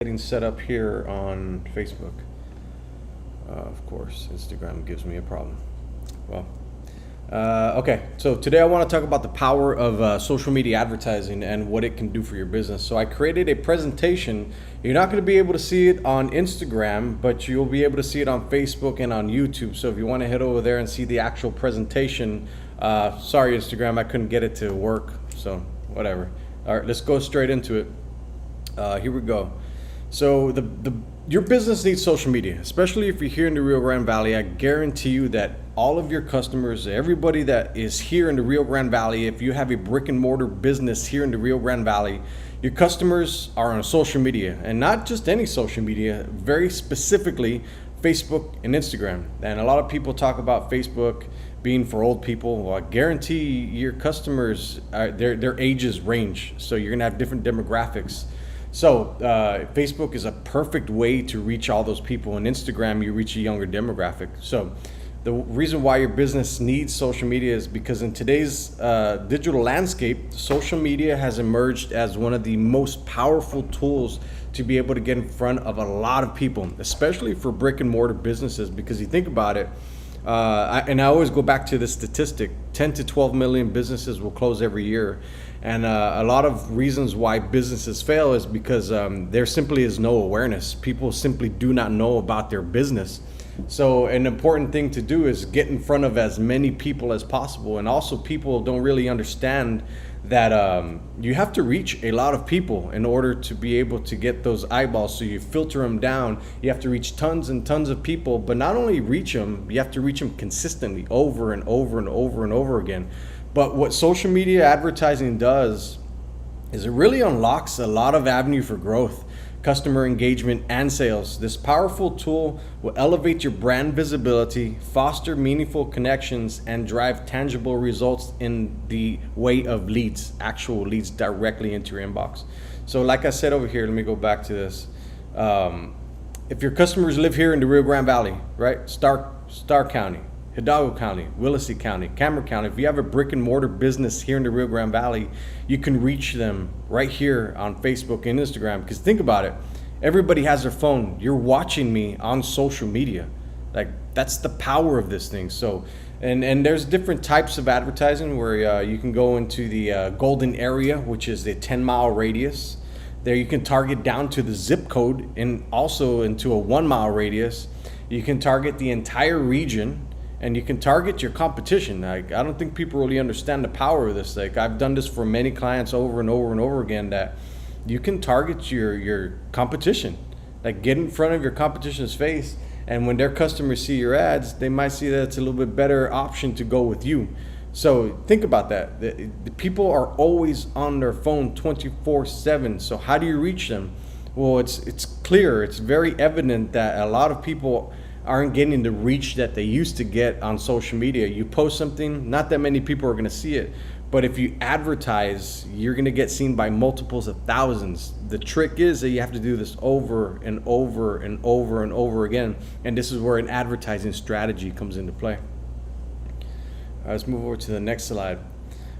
Getting set up here on Facebook. Of course, Instagram gives me a problem. Well, okay, so today I want to talk about the power of social media advertising and what it can do for your business. So I created a presentation. You're not going to be able to see it on Instagram, but you'll be able to see it on Facebook and on YouTube. So if you want to head over there and see the actual presentation, sorry Instagram, I couldn't get it to work, so whatever. All right, let's go straight into it. Here we go. So your business needs social media, especially if you're here in the Rio Grande Valley. I guarantee you that all of your customers, everybody that is here in the Rio Grande Valley, if you have a brick and mortar business here in the Rio Grande Valley, your customers are on social media, and not just any social media, very specifically Facebook and Instagram. And a lot of people talk about Facebook being for old people. Well, I guarantee your customers, their ages range, so you're gonna have different demographics. So Facebook is a perfect way to reach all those people, and Instagram you reach a younger demographic. So the reason why your business needs social media is because in today's digital landscape, social media has emerged as one of the most powerful tools to be able to get in front of a lot of people, especially for brick and mortar businesses. Because you think about it, I always go back to this statistic: 10 to 12 million businesses will close every year. And a lot of reasons why businesses fail is because there simply is no awareness. People simply do not know about their business. So an important thing to do is get in front of as many people as possible. And also, people don't really understand that you have to reach a lot of people in order to be able to get those eyeballs. So you filter them down. You have to reach tons and tons of people, but not only reach them, you have to reach them consistently over and over and over and over again. But what social media advertising does is it really unlocks a lot of avenue for growth, customer engagement, and sales. This powerful tool will elevate your brand visibility, foster meaningful connections, and drive tangible results in the way of leads, actual leads directly into your inbox. So like I said over here, let me go back to this. If your customers live here in the Rio Grande Valley, right? Star County, Hidalgo County, Willacy County, Cameron County. If you have a brick and mortar business here in the Rio Grande Valley, you can reach them right here on Facebook and Instagram. Because think about it, everybody has their phone. You're watching me on social media. Like, that's the power of this thing. So, and there's different types of advertising where you can go into the golden area, which is the 10-mile radius. There you can target down to the zip code and also into a 1-mile radius. You can target the entire region. And you can target your competition. Like, I don't think people really understand the power of this. Like, I've done this for many clients over and over and over again, that you can target your competition. Like, get in front of your competition's face, and when their customers see your ads, they might see that it's a little bit better option to go with you. So think about that. The people are always on their phone 24/7. So how do you reach them? Well, it's clear. It's very evident that a lot of people aren't getting the reach that they used to get on social media. You post something, not that many people are going to see it, but if you advertise, you're going to get seen by multiples of thousands. The trick is that you have to do this over and over and over and over again, and this is where an advertising strategy comes into play. All right, let's move over to the next slide.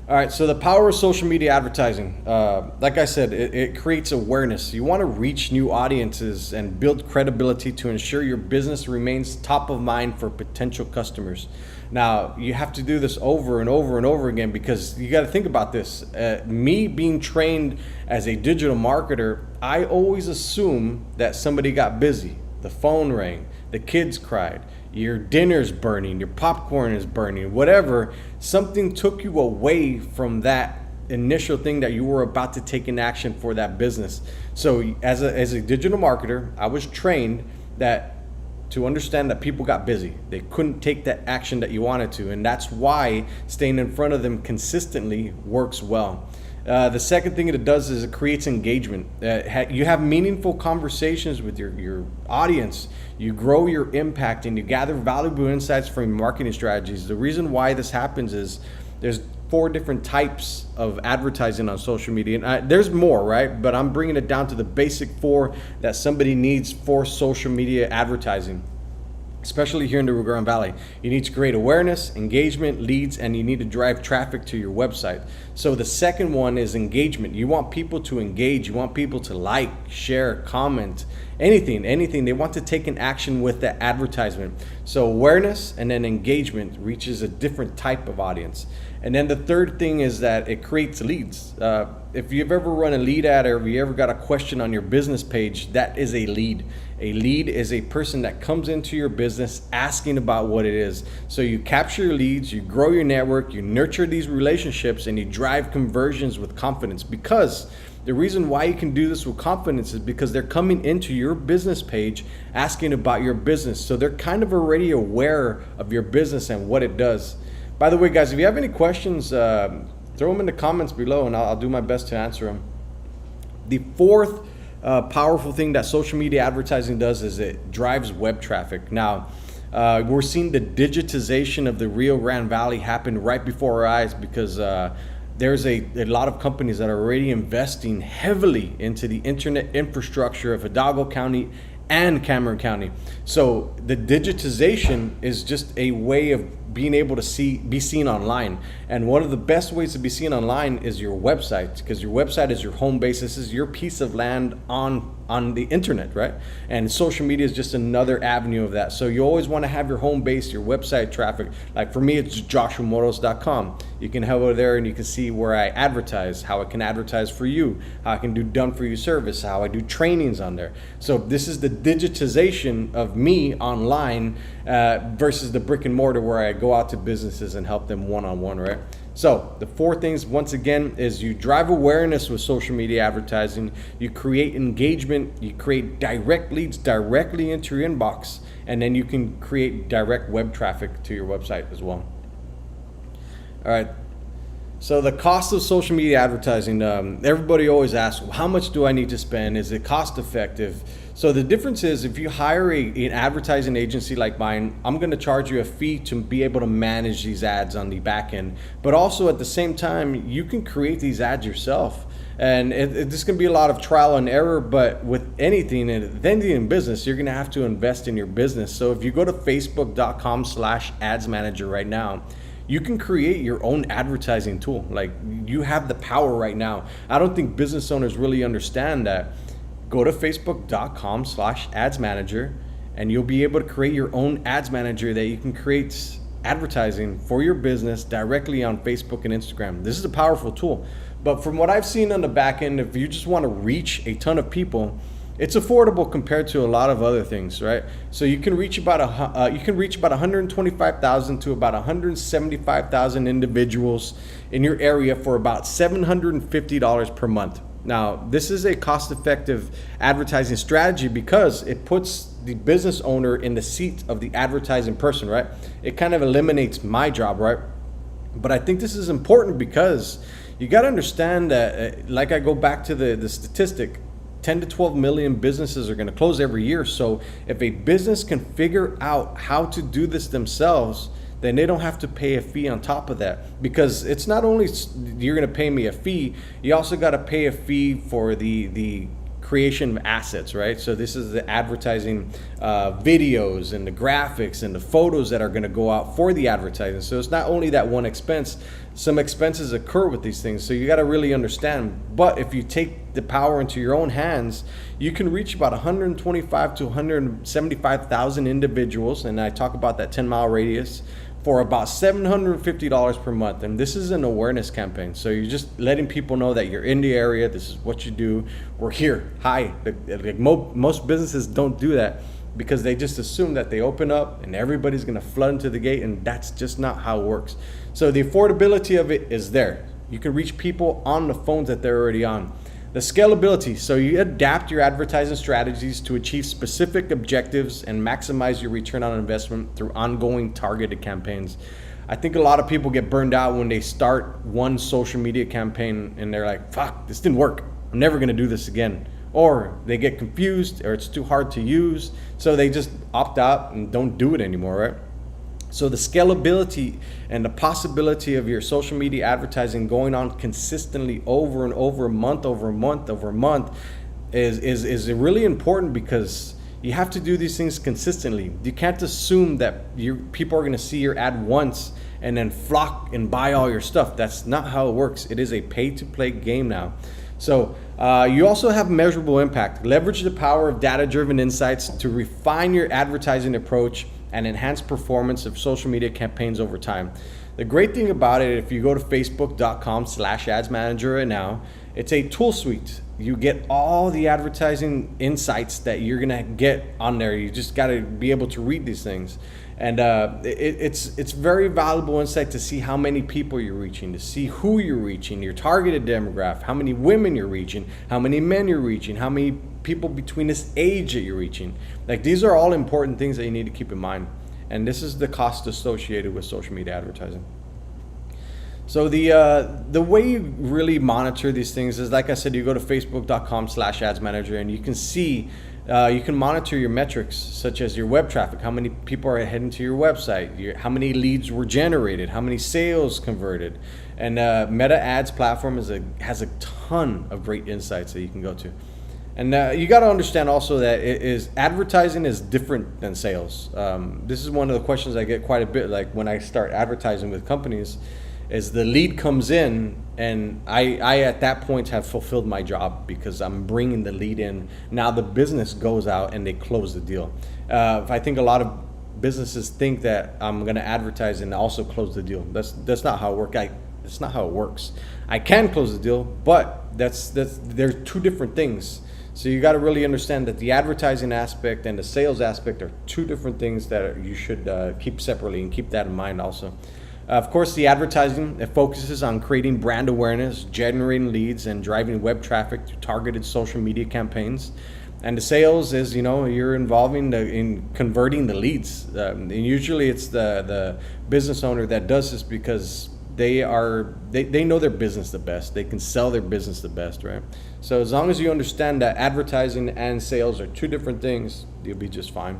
All right, so the power of social media advertising. Like I said, it creates awareness. You want to reach new audiences and build credibility to ensure your business remains top of mind for potential customers. Now, you have to do this over and over and over again, because you got to think about this. Me being trained as a digital marketer, I always assume that somebody got busy. The phone rang, the kids cried, your dinner's burning, your popcorn is burning, whatever. Something took you away from that initial thing that you were about to take in action for that business. So as a digital marketer, I was trained that to understand that people got busy. They couldn't take that action that you wanted to. And that's why staying in front of them consistently works well. The second thing it does is it creates engagement. You have meaningful conversations with your audience. You grow your impact and you gather valuable insights from your marketing strategies. The reason why this happens is there's 4 different types of advertising on social media. And there's more, right? But I'm bringing it down to the basic 4 that somebody needs for social media advertising. especially here in the Rio Grande Valley. You need to create awareness, engagement, leads, and you need to drive traffic to your website. So the second one is engagement. You want people to engage. You want people to like, share, comment, anything. They want to take an action with the advertisement. So awareness and then engagement reaches a different type of audience. And then the third thing is that it creates leads. If you've ever run a lead ad, or if you ever got a question on your business page, that is a lead. A lead is a person that comes into your business asking about what it is. So you capture your leads, you grow your network, you nurture these relationships, and you drive conversions with confidence. Because the reason why you can do this with confidence is because they're coming into your business page asking about your business. So they're kind of already aware of your business and what it does. By the way, guys, if you have any questions, throw them in the comments below and I'll do my best to answer them. The fourth powerful thing that social media advertising does is it drives web traffic. Now, we're seeing the digitization of the Rio Grande Valley happen right before our eyes, because there's a lot of companies that are already investing heavily into the internet infrastructure of Hidalgo County and Cameron County. So the digitization is just a way of being able to be seen online. And one of the best ways to be seen online is your website, because your website is your home base. This is your piece of land on the internet, right? And social media is just another avenue of that. So you always want to have your home base, your website traffic. Like for me, it's joshuamotos.com. You can head over there and you can see where I advertise, how I can advertise for you, how I can do done for you service, how I do trainings on there. So this is the digitization of me online versus the brick and mortar where I go out to businesses and help them one-on-one, right? So the four things, once again, is you drive awareness with social media advertising, you create engagement, you create direct leads directly into your inbox, and then you can create direct web traffic to your website as well. All right. So the cost of social media advertising, everybody always asks, well, how much do I need to spend? Is it cost effective? So the difference is, if you hire an advertising agency like mine, I'm going to charge you a fee to be able to manage these ads on the back end. But also at the same time, you can create these ads yourself. And this can be a lot of trial and error, but with anything in business, you're going to have to invest in your business. So if you go to facebook.com/ads manager right now, you can create your own advertising tool. Like, you have the power right now. I don't think business owners really understand that. Go to facebook.com/ads manager and you'll be able to create your own ads manager that you can create advertising for your business directly on Facebook and Instagram. This is a powerful tool. But from what I've seen on the back end, if you just want to reach a ton of people, it's affordable compared to a lot of other things, right? So you can reach about 125,000 to about 175,000 individuals in your area for about $750 per month. Now, this is a cost-effective advertising strategy because it puts the business owner in the seat of the advertising person, right? It kind of eliminates my job, right? But I think this is important because you got to understand that, like I go back to the statistic, 10 to 12 million businesses are going to close every year. So if a business can figure out how to do this themselves, then they don't have to pay a fee on top of that. Because it's not only you're going to pay me a fee, you also got to pay a fee for the creation of assets, right? So this is the advertising videos and the graphics and the photos that are going to go out for the advertising. So it's not only that one expense, some expenses occur with these things. So you got to really understand. But if you take the power into your own hands, you can reach about 125 to 175,000 individuals. And I talk about that 10-mile radius for about $750 per month. And this is an awareness campaign. So you're just letting people know that you're in the area. This is what you do. We're here. Hi. Like most businesses don't do that because they just assume that they open up and everybody's going to flood into the gate. And that's just not how it works. So the affordability of it is there. You can reach people on the phones that they're already on. The scalability, so you adapt your advertising strategies to achieve specific objectives and maximize your return on investment through ongoing targeted campaigns. I think a lot of people get burned out when they start one social media campaign and they're like, fuck, this didn't work. I'm never gonna do this again. Or they get confused or it's too hard to use. So they just opt out and don't do it anymore, right? So the scalability and the possibility of your social media advertising going on consistently over and over, month over month over month is really important because You have to do these things consistently. You can't assume that people are going to see your ad once and then flock and buy all your stuff. That's not how it works. It is a pay-to-play game now. So you also have measurable impact. Leverage the power of data-driven insights to refine your advertising approach and enhance performance of social media campaigns over time. The great thing about it, if you go to facebook.com/adsmanager right now, it's a tool suite. You get all the advertising insights that you're gonna get on there. You just gotta be able to read these things. And it's very valuable insight to see how many people you're reaching, to see who you're reaching, your targeted demographic, how many women you're reaching, how many men you're reaching, how many people between this age that you're reaching. Like, these are all important things that you need to keep in mind. And this is the cost associated with social media advertising. So the way you really monitor these things is, like I said, you go to facebook.com/adsmanager and you can see, you can monitor your metrics such as your web traffic, how many people are heading to your website, how many leads were generated, how many sales converted. And Meta Ads platform has a ton of great insights that you can go to. And you got to understand also that advertising is different than sales. This is one of the questions I get quite a bit, like when I start advertising with companies, is the lead comes in and I at that point have fulfilled my job because I'm bringing the lead in. Now the business goes out and they close the deal. I think a lot of businesses think that I'm going to advertise and also close the deal. That's not how it works. That's not how it works. I can close the deal, but they're two different things. So you got to really understand that the advertising aspect and the sales aspect are two different things that you should keep separately, and keep that in mind also. Of course, the advertising, it focuses on creating brand awareness, generating leads, and driving web traffic through targeted social media campaigns. And the sales is, you're involving in converting the leads. And usually it's the business owner that does this because they know their business the best. They can sell their business the best, right? So as long as you understand that advertising and sales are two different things, you'll be just fine.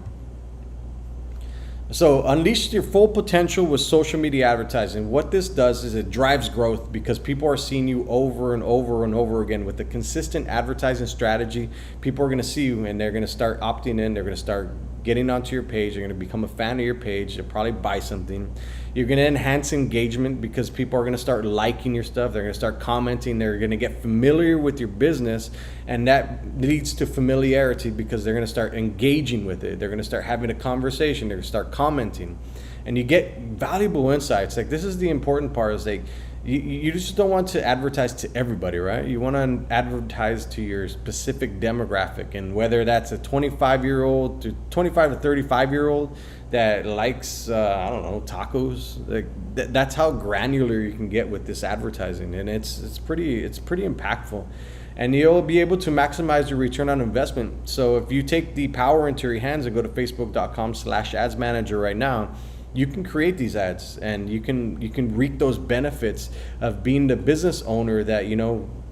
So unleash your full potential with social media advertising. What this does is it drives growth because people are seeing you over and over and over again. With a consistent advertising strategy, people are going to see you and they're going to start opting in. They're going to start getting onto your page. They're going to become a fan of your page. They'll probably buy something. You're going to enhance engagement because people are going to start liking your stuff. They're going to start commenting. They're going to get familiar with your business, and that leads to familiarity because they're going to start engaging with it. They're going to start having a conversation. They're going to start commenting, and you get valuable insights. Like, this is the important part, is like you just don't want to advertise to everybody, right? You want to advertise to your specific demographic, and whether that's a 25-year-old to 25 to 35-year-old that likes tacos, like that's how granular you can get with this advertising, and it's pretty impactful, and you'll be able to maximize your return on investment. So if you take the power into your hands and go to facebook.com/adsmanager right now, you can create these ads, and you can reap those benefits of being the business owner that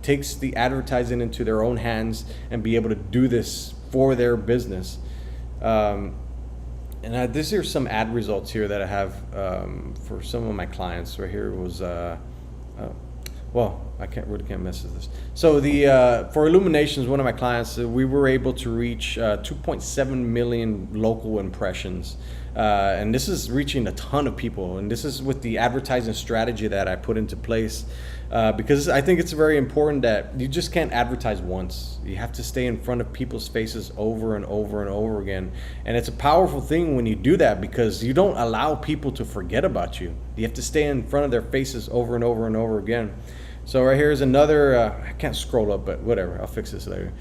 takes the advertising into their own hands and be able to do this for their business. And these are some ad results here that I have for some of my clients. Right here was I really can't mess with this. So for Illuminations, one of my clients, we were able to reach 2.7 million local impressions. And this is reaching a ton of people. And this is with the advertising strategy that I put into place. Because I think it's very important that you just can't advertise once. You have to stay in front of people's faces over and over and over again. And it's a powerful thing when you do that, because you don't allow people to forget about you. You have to stay in front of their faces over and over and over again. So right here is another, I can't scroll up, but whatever, I'll fix this later.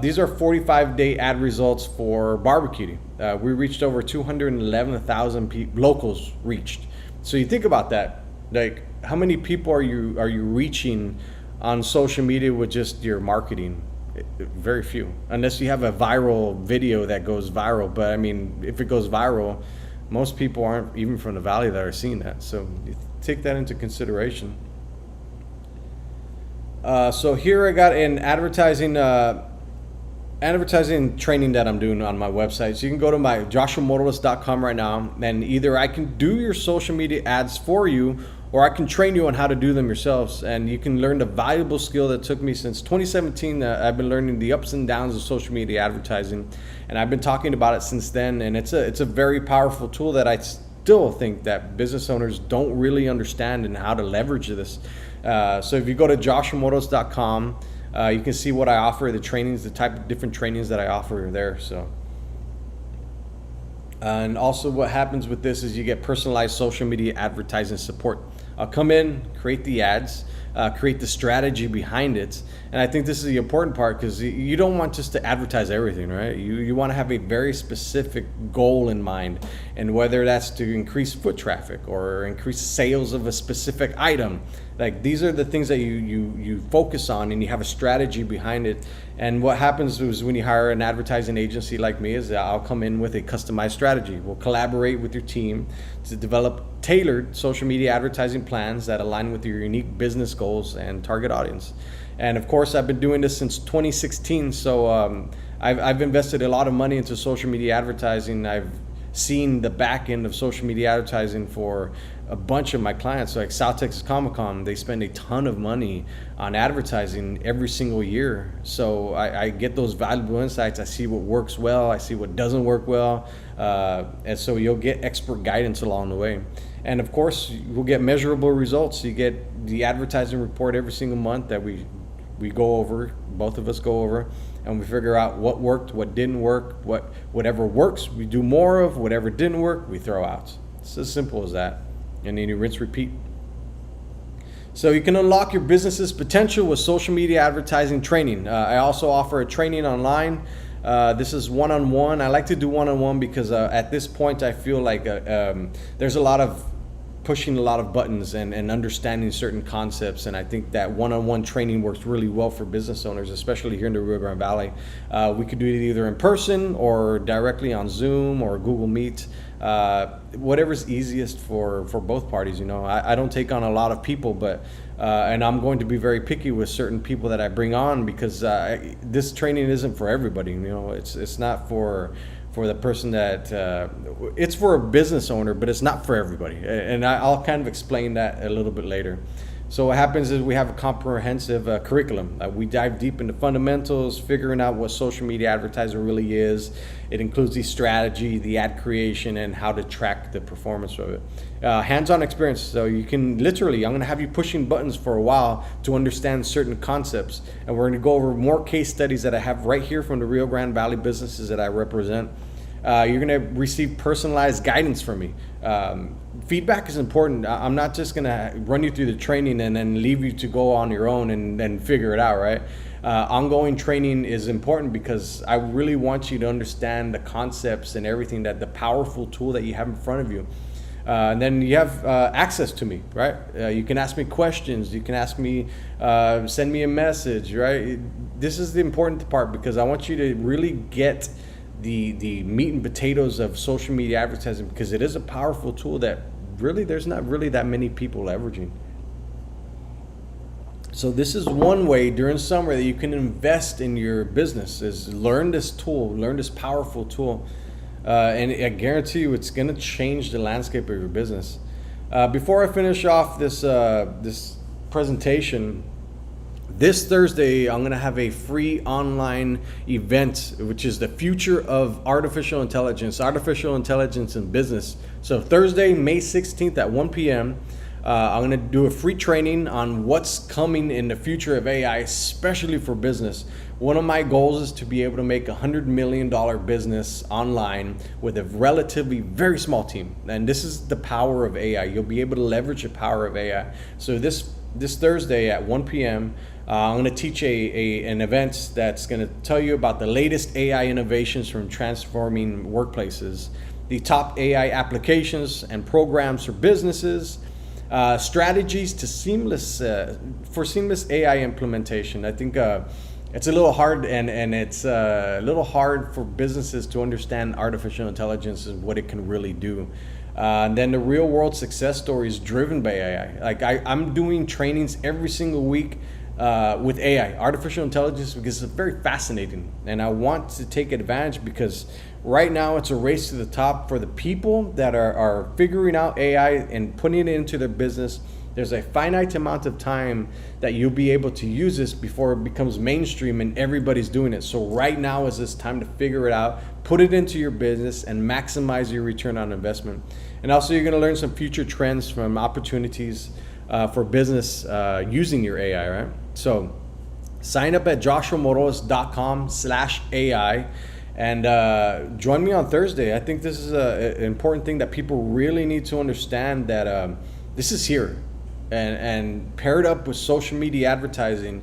These are 45-day ad results for Barbecuity. We reached over 211,000 locals reached. So you think about that, like how many people are you reaching on social media with just your marketing? Very few, unless you have a viral video that goes viral. But I mean, if it goes viral, most people aren't even from the valley that are seeing that. So you take that into consideration. So here I got in advertising advertising training that I'm doing on my website. So you can go to my joshuamodalist.com right now, and either I can do your social media ads for you, or I can train you on how to do them yourselves. And you can learn the valuable skill that took me since 2017. I've been learning the ups and downs of social media advertising, and I've been talking about it since then. And it's a very powerful tool that I still think that business owners don't really understand and how to leverage this. So if you go to joshuamodalist.com, you can see what I offer, the trainings, the type of different trainings that I offer there. So, and also what happens with this is you get personalized social media advertising support. I'll come in, create the ads, create the strategy behind it. And I think this is the important part, because you don't want just to advertise everything, right? You want to have a very specific goal in mind, and whether that's to increase foot traffic or increase sales of a specific item. Like, these are the things that you focus on, and you have a strategy behind it. And what happens is when you hire an advertising agency like me is that I'll come in with a customized strategy. We'll collaborate with your team to develop tailored social media advertising plans that align with your unique business goals and target audience. And of course, I've been doing this since 2016. So I've invested a lot of money into social media advertising. I've seen the back end of social media advertising for a bunch of my clients. Like South Texas Comic Con, they spend a ton of money on advertising every single year. So I get those valuable insights. I see what works well, I see what doesn't work well, and so you'll get expert guidance along the way. And of course, we'll get measurable results. You get the advertising report every single month that we go over, both of us go over, and we figure out what worked, what didn't work, whatever works, we do more of, whatever didn't work, we throw out. It's as simple as that. And then you rinse, repeat. So you can unlock your business's potential with social media advertising training. I also offer a training online. This is one-on-one. I like to do one-on-one because at this point I feel like there's a lot of pushing a lot of buttons and understanding certain concepts, and I think that one-on-one training works really well for business owners, especially here in the Rio Grande Valley. We could do it either in person or directly on Zoom or Google Meet, whatever's easiest for both parties. You know, I don't take on a lot of people, but and I'm going to be very picky with certain people that I bring on, because this training isn't for everybody. You know, it's not for the person that it's for a business owner, but it's not for everybody. And I'll kind of explain that a little bit later. So what happens is we have a comprehensive curriculum. We dive deep into fundamentals, figuring out what social media advertising really is. It includes the strategy, the ad creation, and how to track the performance of it. Hands-on experience. So you can literally, I'm going to have you pushing buttons for a while to understand certain concepts. And we're going to go over more case studies that I have right here from the Rio Grande Valley businesses that I represent. You're going to receive personalized guidance from me. Feedback is important. I'm not just going to run you through the training and then leave you to go on your own and figure it out, right? Ongoing training is important because I really want you to understand the concepts and everything, that the powerful tool that you have in front of you. And then you have access to me, right? You can ask me questions. You can ask me, send me a message, right? This is the important part, because I want you to really get the meat and potatoes of social media advertising, because it is a powerful tool that really there's not really that many people leveraging. So this is one way during summer that you can invest in your business, is learn this tool, learn this powerful tool. And I guarantee you it's going to change the landscape of your business. Before I finish off this presentation, this Thursday, I'm going to have a free online event, which is the future of artificial intelligence in business. So Thursday, May 16th at 1 p.m., I'm going to do a free training on what's coming in the future of AI, especially for business. One of my goals is to be able to make a $100 million business online with a relatively very small team. And this is the power of AI. You'll be able to leverage the power of AI. So this Thursday at 1 p.m., I'm going to teach an event that's going to tell you about the latest AI innovations from transforming workplaces, the top AI applications and programs for businesses, strategies to seamless AI implementation. I think it's a little hard, and it's a little hard for businesses to understand artificial intelligence and what it can really do. And then the real world success stories driven by AI. Like I'm doing trainings every single week with AI, artificial intelligence, because it's very fascinating. And I want to take advantage because right now it's a race to the top for the people that are figuring out AI and putting it into their business. There's a finite amount of time that you'll be able to use this before it becomes mainstream and everybody's doing it. So right now is this time to figure it out, put it into your business, and maximize your return on investment. And also you're going to learn some future trends from opportunities for business using your AI, right? So sign up at joshuamoroz.com/AI and join me on Thursday. I think this is an important thing that people really need to understand, that this is here. And pair it up with social media advertising,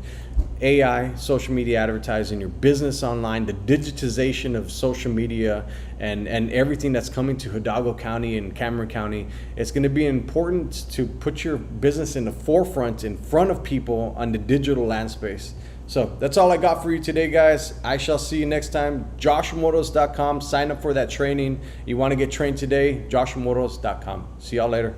AI, social media advertising, your business online, the digitization of social media, and everything that's coming to Hidalgo County and Cameron County. It's going to be important to put your business in the forefront, in front of people on the digital land space. So that's all I got for you today, guys. I shall see you next time. joshuamoroz.com. Sign up for that training. You want to get trained today? joshuamoroz.com. See y'all later.